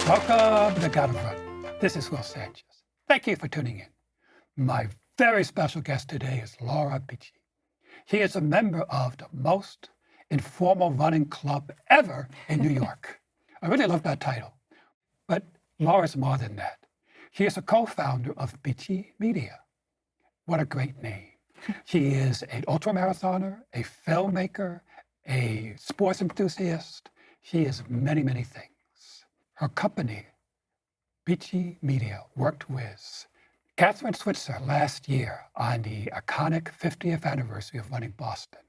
Welcome to Gotta Run. This is Will Sanchez. Thank you for tuning in. My very special guest today is Laura Beachy. She is a member of the most informal running club ever in New York. I really love that title. But Laura's more than that. She is a co-founder of Beachy Media. What a great name. She is an ultramarathoner, a filmmaker, a sports enthusiast. She is many, many things. Her company, Beachy Media, worked with Kathrine Switzer last year on the iconic 50th anniversary of running Boston.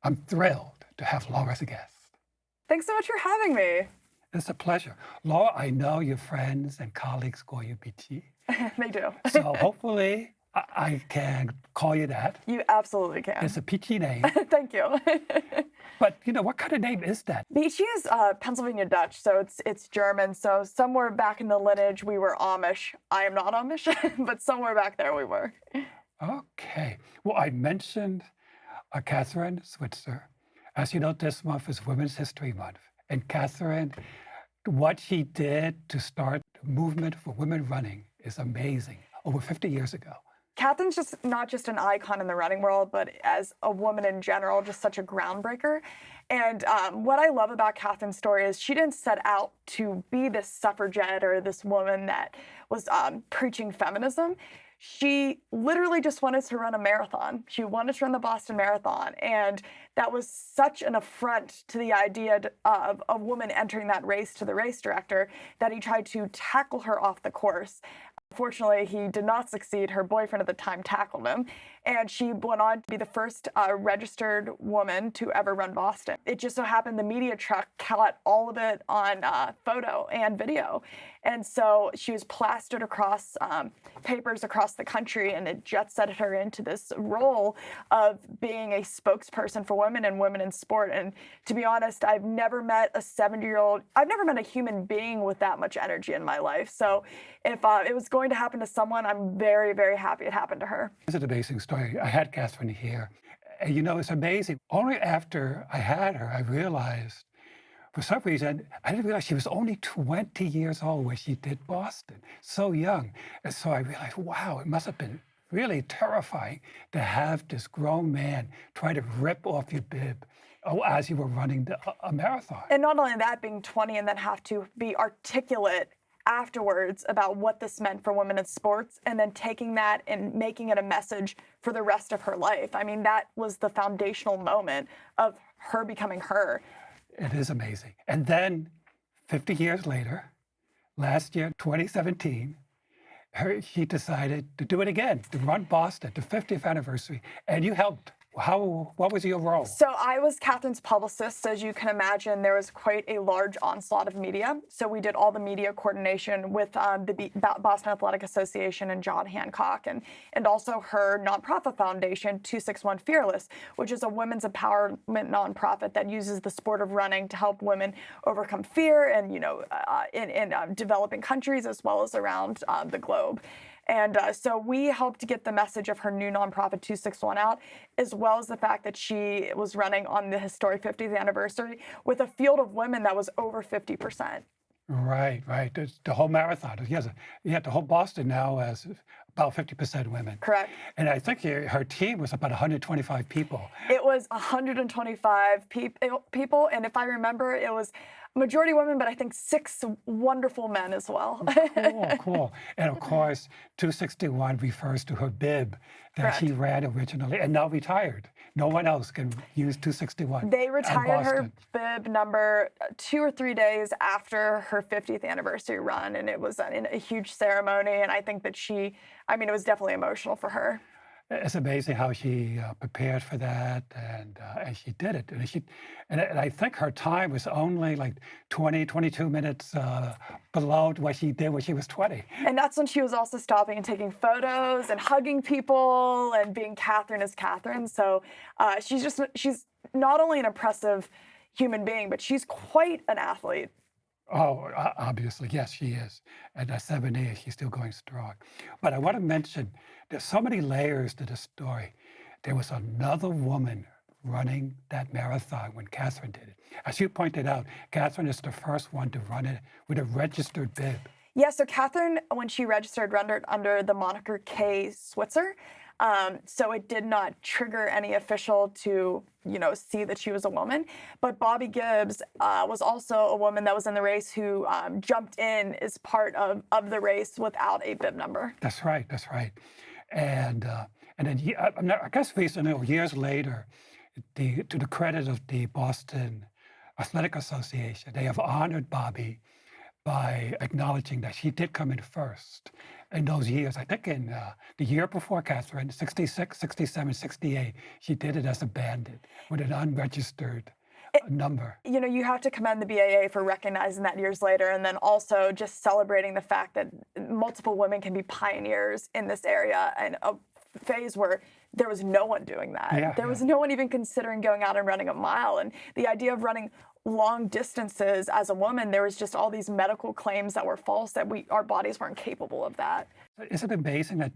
I'm thrilled to have Laura as a guest. Thanks so much for having me. It's a pleasure. Laura, I know your friends and colleagues call you Beachy. They do. So hopefully I can call you that. You absolutely can. It's a peachy name. Thank you. But, what kind of name is that? Beachy is Pennsylvania Dutch, so it's German. So somewhere back in the lineage, we were Amish. I am not Amish, but somewhere back there we were. Okay. Well, I mentioned Kathrine Switzer. As you know, this month is Women's History Month. And Kathrine, what she did to start the movement for women running is amazing, over 50 years ago. Kathrine's just not just an icon in the running world, but as a woman in general, just such a groundbreaker. And what I love about Kathrine's story is she didn't set out to be this suffragette or this woman that was preaching feminism. She literally just wanted to run a marathon. She wanted to run the Boston Marathon. And that was such an affront to the idea of a woman entering that race to the race director that he tried to tackle her off the course. Unfortunately, he did not succeed. Her boyfriend at the time tackled him, and she went on to be the first registered woman to ever run Boston. It just so happened the media truck caught all of it on photo and video, and so she was plastered across papers across the country, and it jet set her into this role of being a spokesperson for women and women in sport. And to be honest, I've never met a 70-year-old, I've never met a human being with that much energy in my life. So if it was going to happen to someone, I'm very, very happy it happened to her. It's an amazing story. I had Kathrine here. And it's amazing. Only after I had her, I realized, for some reason, I didn't realize she was only 20 years old when she did Boston, so young. And so I realized, wow, it must have been really terrifying to have this grown man try to rip off your bib as you were running a marathon. And not only that, being 20 and then have to be articulate afterwards about what this meant for women in sports, and then taking that and making it a message for the rest of her life. I mean, that was the foundational moment of her becoming her. It is amazing. And then 50 years later, last year, 2017, she decided to do it again, to run Boston, the 50th anniversary, and you helped. What was your role? So I was Kathrine's publicist. As you can imagine, there was quite a large onslaught of media. So we did all the media coordination with the Boston Athletic Association and John Hancock, and also her nonprofit foundation, 261 Fearless, which is a women's empowerment nonprofit that uses the sport of running to help women overcome fear, and in developing countries as well as around the globe. And so we helped get the message of her new nonprofit 261 out, as well as the fact that she was running on the historic 50th anniversary with a field of women that was over 50%. Right. The whole marathon. Yes, the whole Boston now has about 50% women. Correct. And I think her team was about 125 people. It was 125 people, and if I remember, it was majority women, but I think 6 wonderful men as well. Cool. And of course, 261 refers to her bib that she ran originally and now retired. No one else can use 261. They retired her bib number 2 or 3 days after her 50th anniversary run, and it was a huge ceremony, and I think that it was definitely emotional for her. It's amazing how she prepared for that, and she did it. And I think her time was only like 22 minutes below what she did when she was 20. And that's when she was also stopping and taking photos and hugging people and being Kathrine as Kathrine. So she's not only an impressive human being, but she's quite an athlete. Oh, obviously, yes, she is. And at 70, she's still going strong. But I want to mention, there's so many layers to this story. There was another woman running that marathon when Kathrine did it. As you pointed out, Kathrine is the first one to run it with a registered bib. Yeah, so Kathrine, when she registered, rendered under the moniker K. Switzer. So it did not trigger any official to, see that she was a woman. But Bobby Gibbs was also a woman that was in the race who jumped in as part of the race without a bib number. That's right. That's right. And then I guess recently, years later, to the credit of the Boston Athletic Association, they have honored Bobby by acknowledging that she did come in first in those years. I think in the year before Kathrine, 66, 67, 68, she did it as a bandit with an unregistered number. You have to commend the BAA for recognizing that years later, and then also just celebrating the fact that multiple women can be pioneers in this area, and a phase where there was no one doing that. There was no one even considering going out and running a mile. And the idea of running long distances as a woman, there was just all these medical claims that were false, that our bodies weren't capable of that. Isn't it amazing that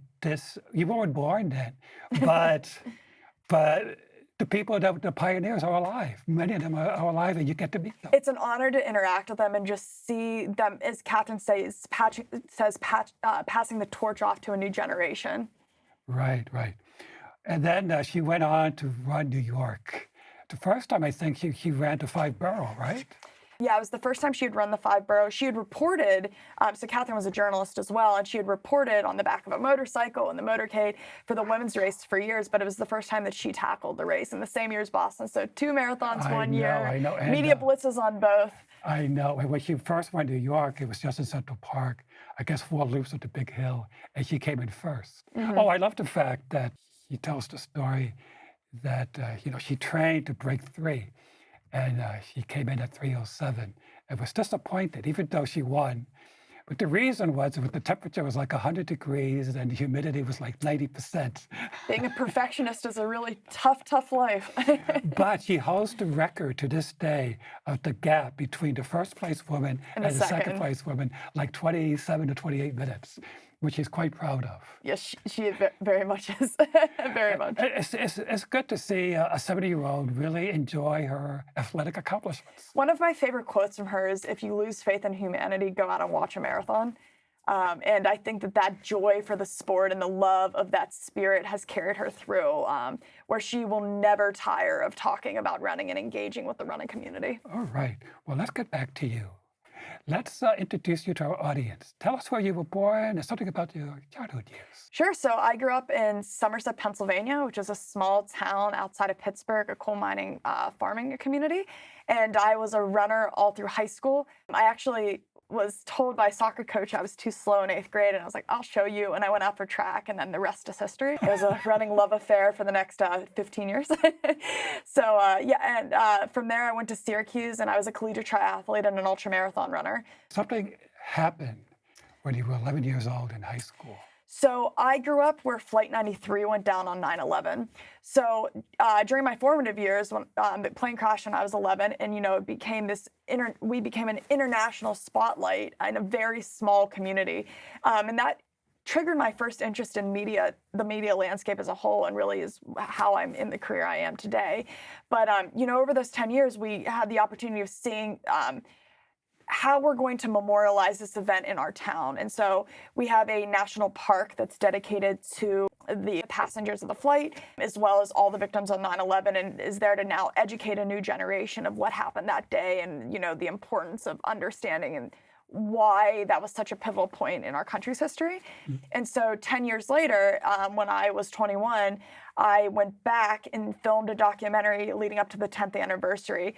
you weren't born then, but the people, the pioneers are alive. Many of them are alive, and you get to meet them. It's an honor to interact with them and just see them, as Kathrine says, passing the torch off to a new generation. Right. And then she went on to run New York. The first time, I think, she ran the 5-borough, right? Yeah, it was the first time she had run the 5-borough. She had reported, so Kathrine was a journalist as well, and she had reported on the back of a motorcycle in the motorcade for the women's race for years, but it was the first time that she tackled the race in the same year as Boston. So 2 marathons one year. I know. And, media blitzes on both. I know. And when she first went to New York, it was just in Central Park, I guess 4 loops of the big hill, and she came in first. Mm-hmm. Oh, I love the fact that she tells the story that, she trained to break 3. And she came in at 3:07 and was disappointed, even though she won. But the reason was the temperature was like 100 degrees and the humidity was like 90%. Being a perfectionist is a really tough life. But she holds the record to this day of the gap between the first place woman and the second place woman, like 27 to 28 minutes, which she's quite proud of. Yes, she very much is. Very much. It's good to see a 70-year-old really enjoy her athletic accomplishments. One of my favorite quotes from her is, "If you lose faith in humanity, go out and watch a marathon." And I think that joy for the sport and the love of that spirit has carried her through, where she will never tire of talking about running and engaging with the running community. All right. Well, let's get back to you. Let's introduce you to our audience. Tell us where you were born and something about your childhood years. Sure. So I grew up in Somerset, Pennsylvania, which is a small town outside of Pittsburgh, a coal mining farming community. And I was a runner all through high school. I actually was told by a soccer coach I was too slow in 8th grade, and I was like, "I'll show you." And I went out for track, and then the rest is history. It was a running love affair for the next 15 years. From there I went to Syracuse, and I was a collegiate triathlete and an ultramarathon runner. Something happened when you were 11 years old in high school. So I grew up where Flight 93 went down on 9/11. So during my formative years, when the plane crashed when I was 11, and it became we became an international spotlight in a very small community, and that triggered my first interest in media, the media landscape as a whole, and really is how I'm in the career I am today. But over those 10 years, we had the opportunity of seeing how we're going to memorialize this event in our town. And so we have a national park that's dedicated to the passengers of the flight, as well as all the victims on 9/11, and is there to now educate a new generation of what happened that day, and the importance of understanding and why that was such a pivotal point in our country's history. Mm-hmm. And so 10 years later, when I was 21, I went back and filmed a documentary leading up to the 10th anniversary,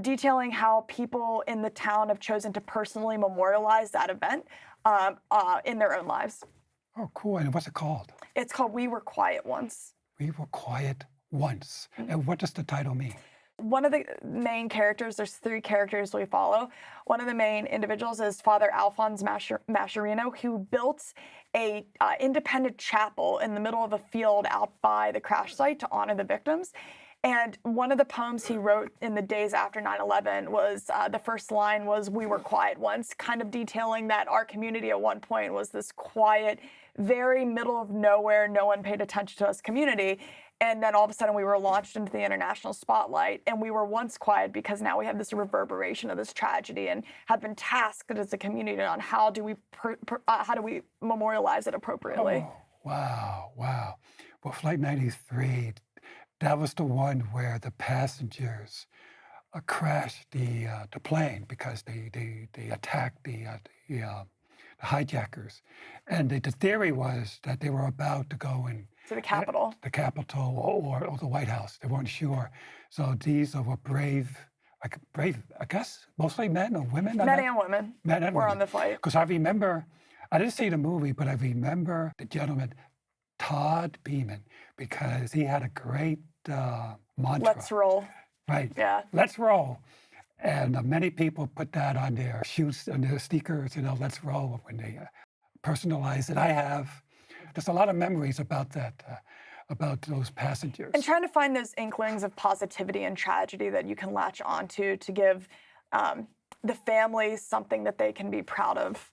detailing how people in the town have chosen to personally memorialize that event in their own lives. Oh, cool. And what's it called? It's called We Were Quiet Once. We Were Quiet Once. Mm-hmm. And what does the title mean? One of the main characters, there's 3 characters we follow. One of the main individuals is Father Alphonse Mascherino, who built a independent chapel in the middle of a field out by the crash site to honor the victims. And one of the poems he wrote in the days after 9/11 was, the first line was, "We were quiet once," kind of detailing that our community at one point was this quiet, very middle of nowhere, no one paid attention to us community. And then all of a sudden we were launched into the international spotlight, and we were once quiet because now we have this reverberation of this tragedy and have been tasked as a community on how do we memorialize it appropriately. Oh, wow. Well, Flight 93, that was the one where the passengers crashed the plane because they attacked the hijackers, and the theory was that they were about to go in To the Capitol. the Capitol or the White House. They weren't sure. So these were brave, I guess, mostly men or women. Men and women Men and were women. on the flight. Because I remember, I didn't see the movie, but I remember the gentleman, Todd Beeman, because he had a great mantra. Let's roll. Right. Yeah. Let's roll. And many people put that on their shoes, on their sneakers, let's roll when they personalize it. I have. There's a lot of memories about that, about those passengers. And trying to find those inklings of positivity and tragedy that you can latch onto to give the families something that they can be proud of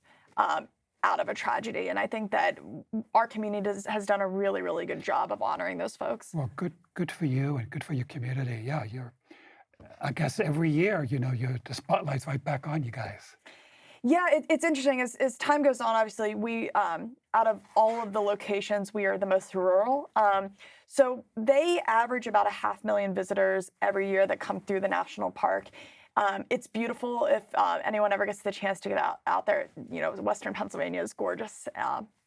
out of a tragedy. And I think that our community has done a really, really good job of honoring those folks. Well, good for you and good for your community. Yeah, I guess every year, the spotlight's right back on you guys. Yeah, it's interesting. As time goes on, obviously, we, out of all of the locations, we are the most rural. So they average about 500,000 visitors every year that come through the national park. It's beautiful if anyone ever gets the chance to get out there. Western Pennsylvania is gorgeous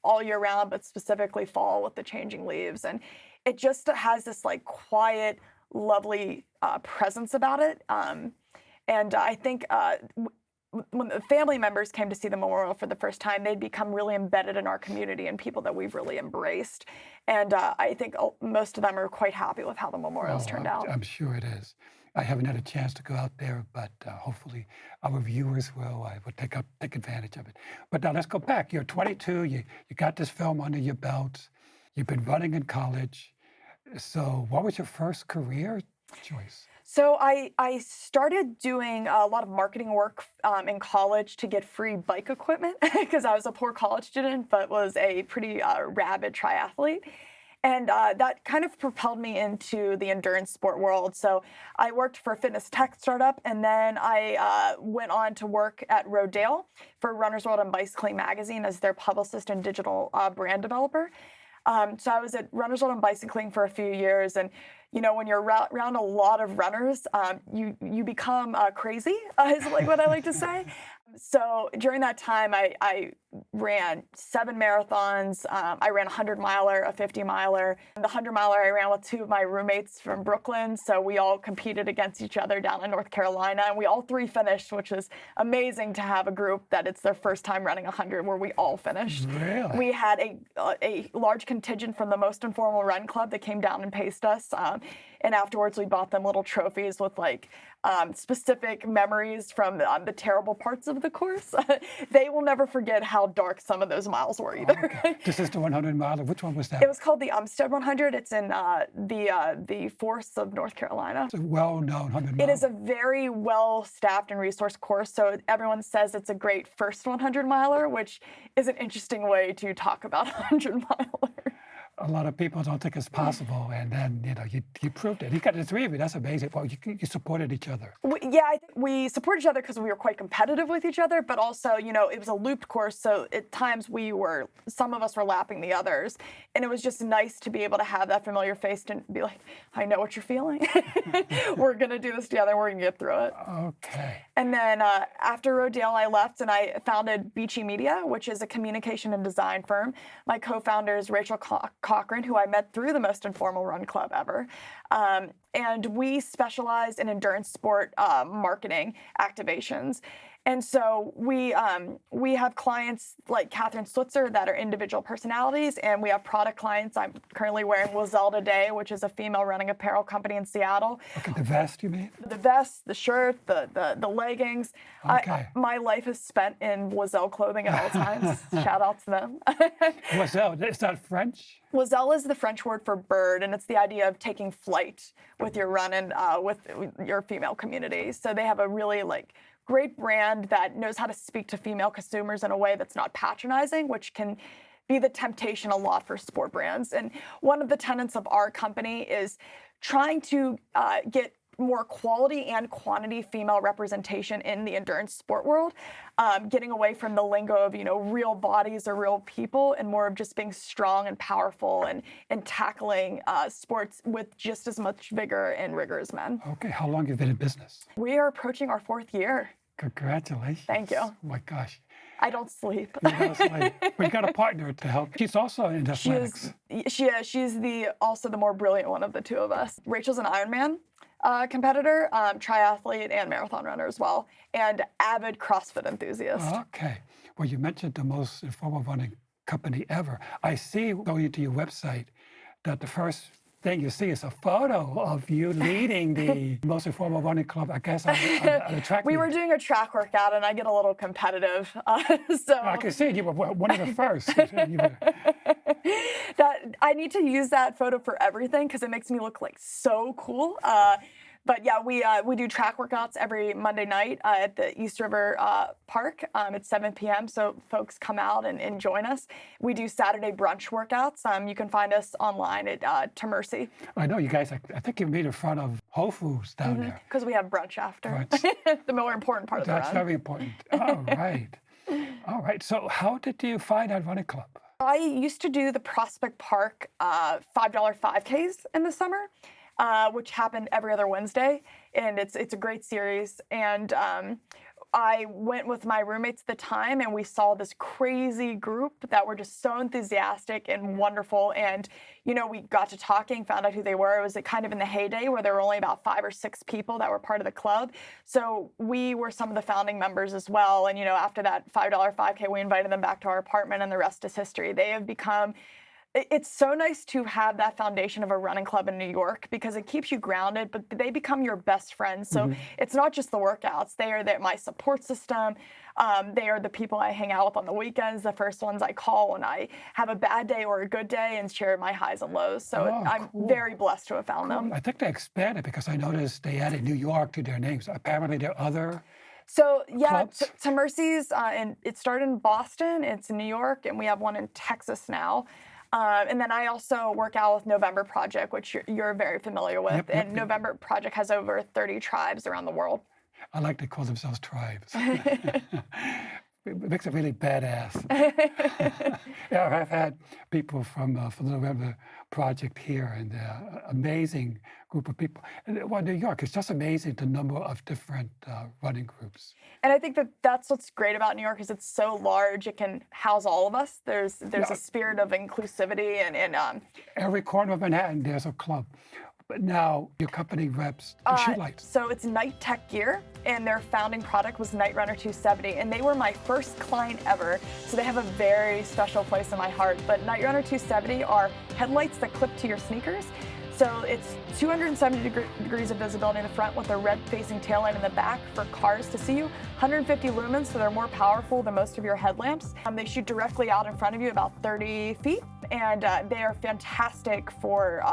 all year round, but specifically fall with the changing leaves. And it just has this quiet, lovely presence about it. And I think when the family members came to see the memorial for the first time, they'd become really embedded in our community and people that we've really embraced. And I think most of them are quite happy with how the memorial's turned out. I'm sure it is. I haven't had a chance to go out there, but hopefully our viewers will take advantage of it. But now let's go back. You're 22. You got this film under your belt. You've been running in college. So what was your first career choice? So I started doing a lot of marketing work in college to get free bike equipment because I was a poor college student, but was a pretty rabid triathlete. And that kind of propelled me into the endurance sport world. So I worked for a fitness tech startup, and then I went on to work at Rodale for Runner's World and Bicycling magazine as their publicist and digital brand developer. So I was at Runner's World and Bicycling for a few years, and when you're around a lot of runners, you become crazy, is what I like to say. So during that time, I ran 7 marathons. I ran a 100-miler, a 50-miler. The 100-miler I ran with 2 of my roommates from Brooklyn. So we all competed against each other down in North Carolina, and we all 3 finished, which is amazing to have a group that it's their first time running 100 where we all finished. Really? We had a large contingent from the Most Informal Run Club that came down and paced us. And afterwards, we bought them little trophies with specific memories from the terrible parts of the course. They will never forget how dark some of those miles were either. Okay. This is the 100-miler. Which one was that? It was called the Umstead 100. It's in the forests of North Carolina. It's a well-known 100-miler. It is a very well-staffed and resourced course, so everyone says it's a great first 100-miler, which is an interesting way to talk about a 100-miler. A lot of people don't think it's possible, and then you proved it. You got the 3 of you. That's amazing. Well, you supported each other. I think we supported each other because we were quite competitive with each other, but also, it was a looped course, so at times some of us were lapping the others, and it was just nice to be able to have that familiar face and be like, I know what you're feeling. We're gonna do this together. We're gonna get through it. Okay. And then after Rodale, I left and I founded Beachy Media, which is a communication and design firm. My co-founder is Rachel Kathrine, who I met through the Most Informal Run Club ever. And we specialize in endurance sport marketing activations. And so we have clients like Kathrine Switzer that are individual personalities, and we have product clients. I'm currently wearing Wazelle today, which is a female running apparel company in Seattle. Okay, the vest, you mean? The vest, the shirt, the leggings. Okay. My life is spent in Wazelle clothing at all times. Shout out to them. Wazelle, is that French? Wazelle is the French word for bird, and it's the idea of taking flight with your run and with your female community. So they have a really great brand that knows how to speak to female consumers in a way that's not patronizing, which can be the temptation a lot for sport brands. And one of the tenets of our company is trying to get more quality and quantity female representation in the endurance sport world, getting away from the lingo of, real bodies or real people, and more of just being strong and powerful and tackling sports with just as much vigor and rigor as men. Okay, how long have you been in business? We are approaching our 4th year. Congratulations. Thank you. Oh my gosh. I don't sleep. You don't sleep. We got a partner to help. She's also in athletics. She's also the more brilliant one of the two of us. Rachel's an Ironman competitor, triathlete, and marathon runner as well, and avid CrossFit enthusiast. Okay. Well, you mentioned the most informal running company ever. I see, going to your website, that the first thing you see is a photo of you leading the most informal running club, I guess, on a track We meet. were doing a track workout, and I get a little competitive. So I can see you were one of the first. that I need to use that photo for everything because it makes me look like so cool. But yeah, we do track workouts every Monday night at the East River Park at 7 p.m. So folks come out and join us. We do Saturday brunch workouts. You can find us online at TMIRCE. I know you guys, I think you meet in front of Whole Foods down there. Because we have brunch after. Brunch. The more important part of the That's run. very important. All right. All right. So how did you find that running club? I used to do the Prospect Park $5 5Ks in the summer, which happened every other Wednesday, and it's a great series. And I went with my roommates at the time, and we saw this crazy group that were just so enthusiastic and wonderful. And we got to talking, found out who they were. It was kind of in the heyday where there were only about 5 or 6 people that were part of the club. So we were some of the founding members as well. And after that $5 5K, we invited them back to our apartment, and the rest is history. They have become. It's so nice to have that foundation of a running club in New York because it keeps you grounded, but they become your best friends. So it's not just the workouts. They are my support system. They are the people I hang out with on the weekends, the first ones I call when I have a bad day or a good day, and share my highs and lows. So I'm very blessed to have found them. I think they expanded because I noticed they added New York to their names. Apparently there are other So yeah, clubs? TMIRCE's, and it started in Boston, it's in New York, and we have one in Texas now. And then I also work out with November Project, which you're very familiar with. And November Project has over 30 tribes around the world. I like to call themselves tribes. It makes it really badass. Yeah, I've had people from the November Project here, and amazing group of people. And, well, New York, it's just amazing the number of different running groups. And I think that's what's great about New York is it's so large, it can house all of us. There's a spirit of inclusivity and Every corner of Manhattan, there's a club. But now your company reps the shoe lights. So it's Night Tech Gear, and their founding product was Night Runner 270, and they were my first client ever. So they have a very special place in my heart. But Night Runner 270 are headlights that clip to your sneakers. So it's 270 degrees of visibility in the front with a red-facing taillight in the back for cars to see you. 150 lumens, so they're more powerful than most of your headlamps. They shoot directly out in front of you about 30 feet, and they are fantastic for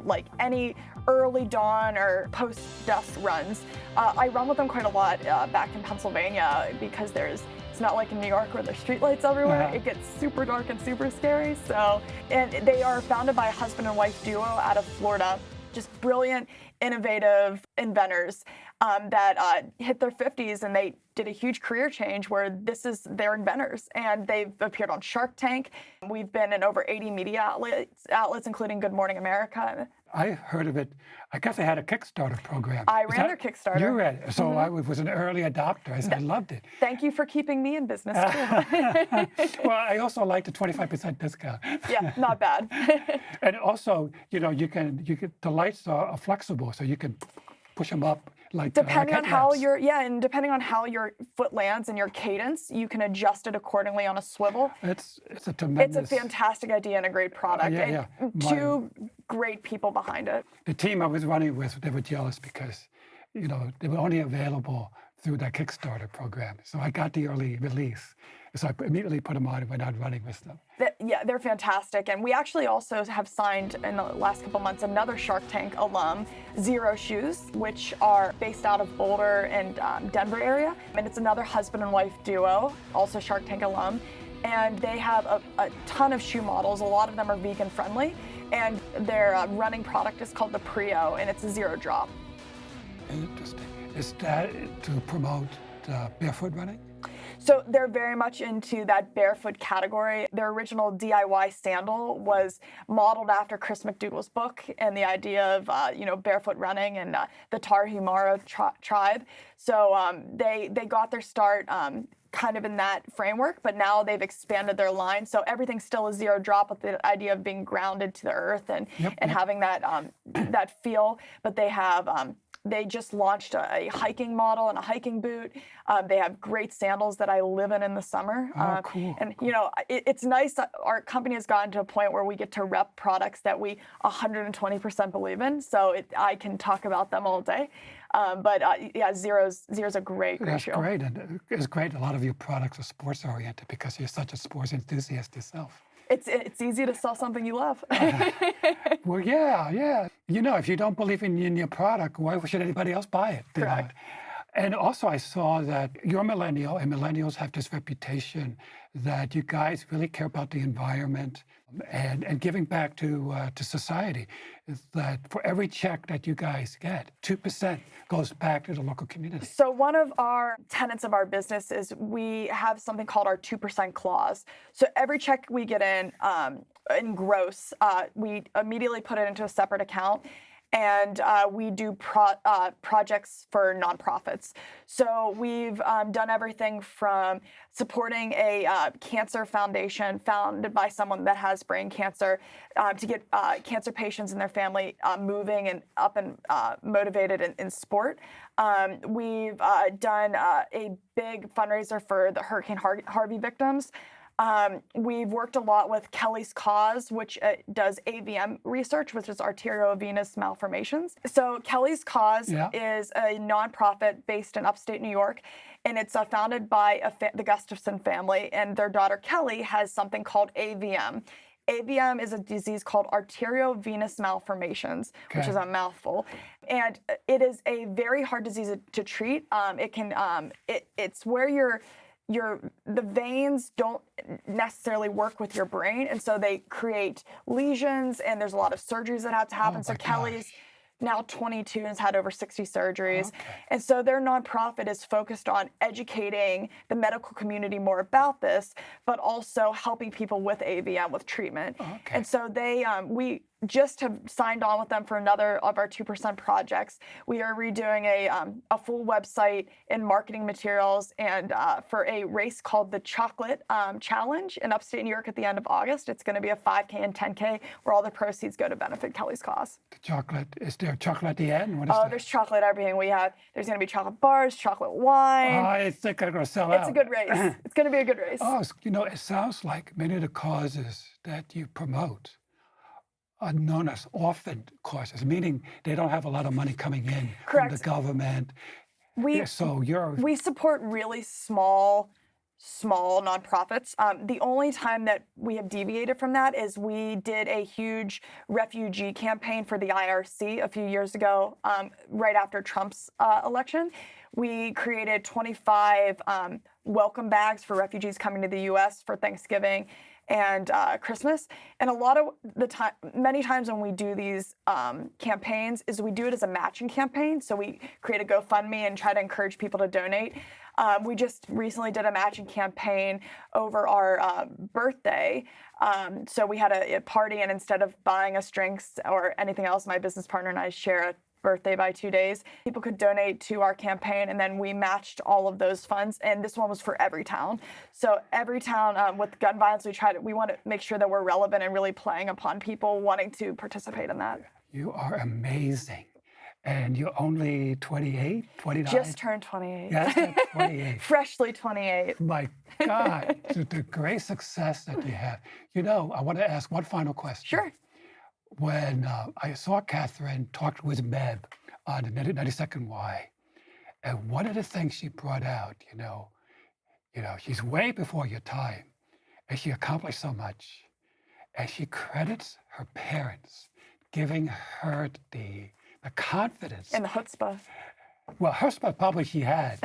like any early dawn or post-dusk runs. I run with them quite a lot back in Pennsylvania because it's not like in New York where there's streetlights everywhere. It gets super dark and super scary. So, and they are founded by a husband and wife duo out of Florida. Just brilliant, innovative inventors that hit their 50s, and they did a huge career change where they're inventors, and they've appeared on Shark Tank. We've been in over 80 media outlets, including Good Morning America. I heard of it. I guess they had a Kickstarter program. I ran their Kickstarter. You ran it. So I was an early adopter. I loved it. Thank you for keeping me in business too. Well, I also like the 25% discount. Yeah, not bad. And also, the lights are flexible, so you can push them up like depending on how headlamps. depending on how your foot lands and your cadence, you can adjust it accordingly on a swivel. It's a tremendous. It's a fantastic idea and a great product. Yeah. Two great people behind it. The team I was running with, they were jealous because, they were only available through that Kickstarter program. So I got the early release. So I immediately put them on and went out running with them. They're fantastic. And we actually also have signed in the last couple months another Shark Tank alum, Zero Shoes, which are based out of Boulder and Denver area. And it's another husband and wife duo, also Shark Tank alum. and they have a ton of shoe models. A lot of them are vegan friendly, and their running product is called the Prio, and it's a zero drop. Interesting. Is that to promote barefoot running? So they're very much into that barefoot category. Their original DIY sandal was modeled after Chris McDougall's book and the idea of barefoot running and the Tarahumara tribe. So they got their start kind of in that framework, but now they've expanded their line. So everything's still a zero drop with the idea of being grounded to the earth and having that that feel. But they have they just launched a hiking model and a hiking boot. They have great sandals that I live in the summer. Cool. And it's nice that our company has gotten to a point where we get to rep products that we 120% believe in. So I can talk about them all day. But Zero's a great That's shoe. great, and it's great. A lot of your products are sports oriented because you're such a sports enthusiast yourself. It's easy to sell something you love. Well, yeah. If you don't believe in your product, why should anybody else buy it? Correct. And also, I saw that you're a millennial, and millennials have this reputation that you guys really care about the environment and giving back to society. Is that for every check that you guys get, 2% goes back to the local community. So one of our tenets of our business is we have something called our 2% clause. So every check we get in gross, we immediately put it into a separate account. And we do projects for nonprofits. So we've done everything from supporting a cancer foundation founded by someone that has brain cancer to get cancer patients and their family moving and up and motivated in sport. We've done a big fundraiser for the Hurricane Harvey victims. We've worked a lot with Kelly's Cause, which does AVM research, which is arteriovenous malformations. So Kelly's Cause is a nonprofit based in upstate New York, and it's founded by the Gustafson family, and their daughter Kelly has something called AVM. AVM is a disease called arteriovenous malformations, which is a mouthful, and it is a very hard disease to treat. It's where the veins don't necessarily work with your brain, and so they create lesions, and there's a lot of surgeries that have to happen. So Kelly's now 22 and has had over 60 surgeries. And so their nonprofit is focused on educating the medical community more about this, but also helping people with AVM with treatment. And so we just have signed on with them for another of our 2% projects. We are redoing a full website and marketing materials and for a race called the Chocolate Challenge in upstate New York at the end of August. It's going to be a 5K and 10K where all the proceeds go to benefit Kelly's Cause. The chocolate, is there chocolate at the end? What is there's chocolate everything. There's going to be chocolate bars, chocolate wine. I think I'm going to sell out. It's a good race. It's going to be a good race. It sounds like many of the causes that you promote are known as orphan causes, meaning they don't have a lot of money coming in from the government. We support really small nonprofits. The only time that we have deviated from that is we did a huge refugee campaign for the IRC a few years ago, right after Trump's election. We created 25 welcome bags for refugees coming to the U.S. for Thanksgiving and Christmas. And a lot of the time, many times when we do these campaigns, is we do it as a matching campaign. So we create a GoFundMe and try to encourage people to donate. We just recently did a matching campaign over our birthday. So we had a party, and instead of buying us drinks or anything else, my business partner and I share a birthday by 2 days. People could donate to our campaign, and then we matched all of those funds. And this one was for every town. So every town with gun violence, we want to make sure that we're relevant and really playing upon people wanting to participate in that. You are amazing. And you're only 28, 29? Just turned 28. Yes, 28. Freshly 28. My God, the great success that you have. I want to ask one final question. Sure. When I saw Kathrine talk with Meb on the 92nd Y, and one of the things she brought out, she's way before your time, and she accomplished so much, and she credits her parents giving her the confidence and the chutzpah Well, her spot probably she had.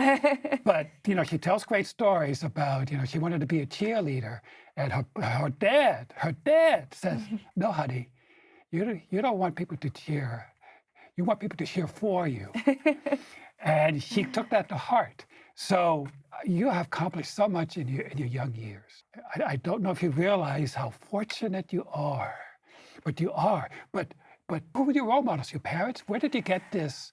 But, she tells great stories about, she wanted to be a cheerleader. And her dad says, no, honey, you don't want people to cheer. You want people to cheer for you. And she took that to heart. So you have accomplished so much in your young years. I don't know if you realize how fortunate you are, but you are. But who were your role models? Your parents? Where did you get this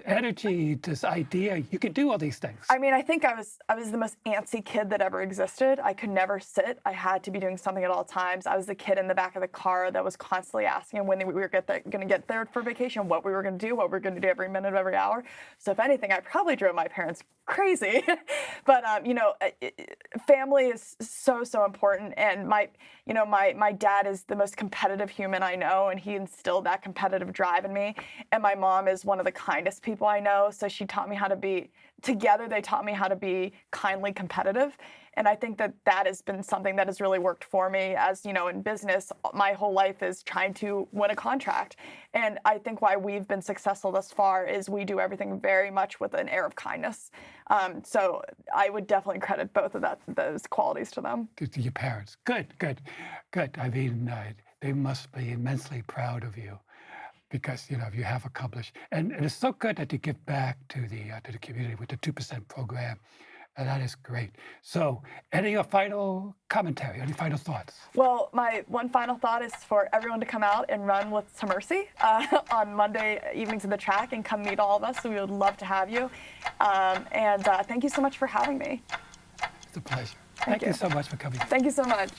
energy, this idea? You could do all these things. I mean, I think I was the most antsy kid that ever existed. I could never sit. I had to be doing something at all times. I was the kid in the back of the car that was constantly asking when we were going to get there for vacation, what we were going to do, what we were going to do every minute of every hour. So if anything, I probably drove my parents crazy. But family is so important. And my dad is the most competitive human I know, and he instilled that competitive drive in me. And my mom is one of the kindest people I know, so she taught me how to be together. They taught me how to be kindly competitive, and I think that has been something that has really worked for me. As in business, my whole life is trying to win a contract, and I think why we've been successful thus far is we do everything very much with an air of kindness. So I would definitely credit both of those qualities to them. To your parents. Good. I mean, they must be immensely proud of you, because you have accomplished, and it's so good that you give back to the community with the 2% program, and that is great. So, any final commentary? Any final thoughts? Well, my one final thought is for everyone to come out and run with TMIRCE on Monday evenings at the track and come meet all of us. So we would love to have you, and thank you so much for having me. It's a pleasure. Thank you so much for coming. Thank you so much.